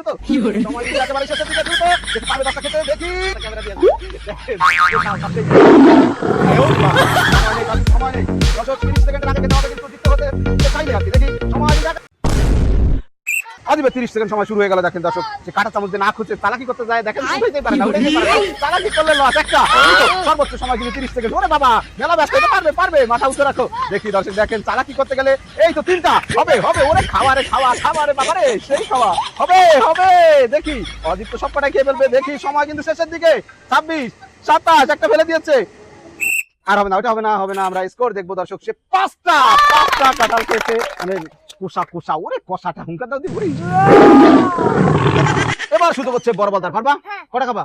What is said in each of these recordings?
দ্রুত সময় কিন্তু একেবারে শেষের দিকে দ্রুত পাবে দশটা খেতে দেখি ক্যামেরা দিয়ে সময় নেই 30 সেকেন্ডের আগে খেতে হবে কিন্তু জিততে হতে চাইলে আর কি দেখি সময় আদিবে 30 সেকেন্ড সময় শুরু হয়ে গেল দেখেন দর্শক সে কাটা চামচ দিয়ে না খুঁজছে চালাকি করতে যায় দেখেন উঠাইতে পারে না চালাকি করলে লস একটা সর্বোচ্চ সময় কিন্তু 30 সেকেন্ড ওরে বাবা মেলা ব্যস্ত হতে পারবে মাথা উঁচু রাখো দেখি দর্শক দেখেন চালাকি করতে গেলে এই তো তিনটা হবে ওরে খাওয়ারে বাবারে সেই খাওয়া হবে দেখি অজিত তো সবকটাই খেয়ে ফেলবে দেখি সময় কিন্তু শেষের দিকে 26 27 একটা ফেলে দিয়েছে আর হবে না ওটা হবে না আমরা স্কোর দেখবো দর্শক সে পাঁচটা কাঁঠাল খেয়েছে মানে কোষা ওরে কষাটা হুঙ্কা দাও দি বুড়ি এবার সুযোগ হচ্ছে বড় বলদার পারবা কটা খাবা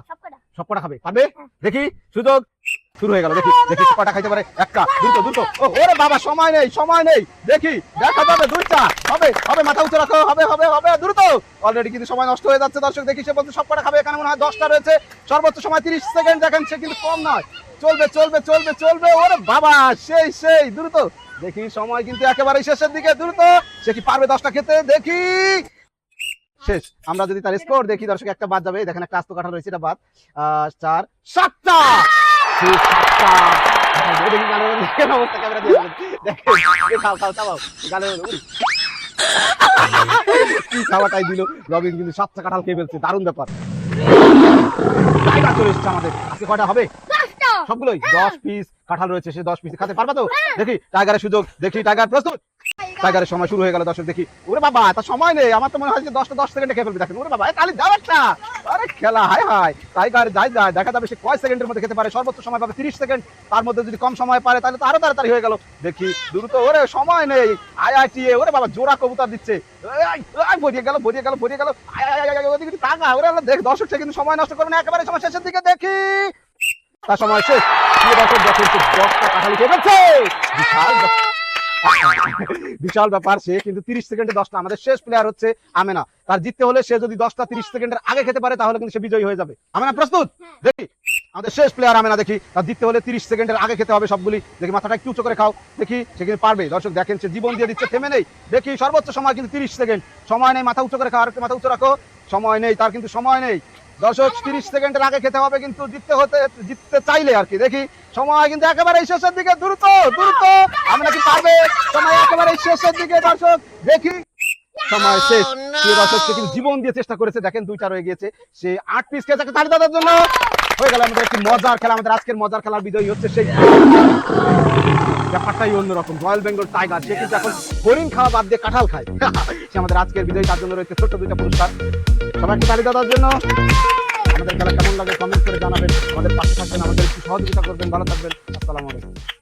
সবকটা খাবে পারবে দেখি সুযোগ শুরু হয়ে গেল দেখি কটা খাইতে পারে একটা দ্রুত ওরে বাবা সময় নেই দেখি দেখা যাবে দুইটা হবে মাথা উঁচু রাখো হবে দ্রুত অলরেডি কিন্তু সময় নষ্ট হয়ে যাচ্ছে দর্শক দেখি সে বলতে সবকটা খাবে এখানে মনে হয় 10টা রয়েছে সর্বোচ্চ সময় 30 সেকেন্ড দেখেন সে কিন্তু কম নয় চলবে ওরে বাবা সেই দ্রুত দেখি সময় কিন্তু একেবারে শেষের দিকে দ্রুত সে কি পারবে 10টা খেতে দেখি শেষ আমরা যদি তার স্কোর দেখি দর্শক একটা বাদ যাবে দেখেন একটা আস্ত কাঁঠাল রয়েছে এটা বাদ 4 7টা দেখি গানের অবস্থা ক্যামেরা দিয়ে দেখেন খাও গানের কি খাওয়াটাই দিল রবিন কিন্তু 7টা কাঁঠাল খেয়ে ফেলছে দারুণ ব্যাপার চলে এসছে আমাদের আজকে কয়টা হবে সবগুলোই 10 পিস কাঁঠাল রয়েছে সে 10 পিস খেতে পারবা তো দেখি টাইগারের সুযোগ দেখি টাইগার প্রস্তুত টাইগারের সময় শুরু হয়ে গেল দর্শক দেখি ওরে বাবা তার সময় নেই আমার তো মনে হয় যে 10 সেকেন্ডে খেয়ে ফেলবে দেখেন ওরে বাবা তাহলে যাও একটা আরে খেলা হায় টাইগার যায় দেখা যাবে সে কয় সেকেন্ডের মধ্যে খেতে পারে সর্বোচ্চ সময় পাবে 30 সেকেন্ড তার মধ্যে যদি কম সময় পারে তাহলে তো আরো তাড়াতাড়ি হয়ে গেল দেখি দ্রুত ওরে সময় নেই আইআইটিএ ওরে বাবা জোড়া কবুতর দিচ্ছে ভরিয়ে গেল ওদিকে টাকা ওরে দেখ দর্শক সে কিন্তু সময় নষ্ট করবে না একেবারে সময় শেষের দিকে দেখি তার সময় শেষ দর্শক দেখেন 10টা কাঁঠাল খেয়ে ফেলছে বিশাল ব্যাপার সে কিন্তু 30 সেকেন্ডে 10টা আমাদের শেষ প্লেয়ার হচ্ছে আমেনা তার জিততে হলে সে যদি 10টা 30 সেকেন্ডের আগে খেতে পারে তাহলে কিন্তু সে বিজয়ী হয়ে যাবে আমেনা প্রস্তুত দেখি আমাদের শেষ প্লেয়ার আমেনা দেখি তার জিততে হলে 30 সেকেন্ডের আগে খেতে হবে সবগুলি দেখি মাথাটা একটু উঁচু করে খাও দেখি সে কিন্তু পারবে দর্শক দেখেন সে জীবন দিয়ে দিচ্ছে থেমে নেই দেখি সর্বোচ্চ সময় কিন্তু 30 সেকেন্ড সময় নেই মাথা উঁচু করে খাও আর মাথা উঁচু রাখো সময় নেই তার কিন্তু সময় নেই দর্শক 30 সেকেন্ডের আগে খেতে হবে কিন্তু জিততে চাইলে আর কি দেখি সময় কিন্তু একেবারে শেষের দিকে দ্রুত আমরা কি পারবে সময় একেবারে শেষের দিকে দর্শক দেখি সময় শেষ দর্শক কিন্তু জীবন দিয়ে চেষ্টা করেছে দেখেন 2টা রয়ে গিয়েছে সে 8 পিস খেয়েছে তাড়ি দাদার জন্য হয়ে গেল আমাদের একটি মজার খেলা আমাদের আজকের মজার খেলার বিজয়ী হচ্ছে সেই ব্যাপারটাই অন্যরকম রয়্যাল বেঙ্গল টাইগার সে কিন্তু এখন হরিণ খাওয়া বাদ দিয়ে কাঁঠাল খায় সে আমাদের আজকের বিজয়ী তার জন্য রয়েছে ছোট্ট 2টা পুরস্কার সবাইকে তাড়ি দাদার জন্য আমাদের খেলা কেমন লাগে কমেন্ট করে জানাবেন আমাদের পাশে থাকবেন আমাদের একটু সহযোগিতা করবেন ভালো থাকবেন আসসালামু আলাইকুম।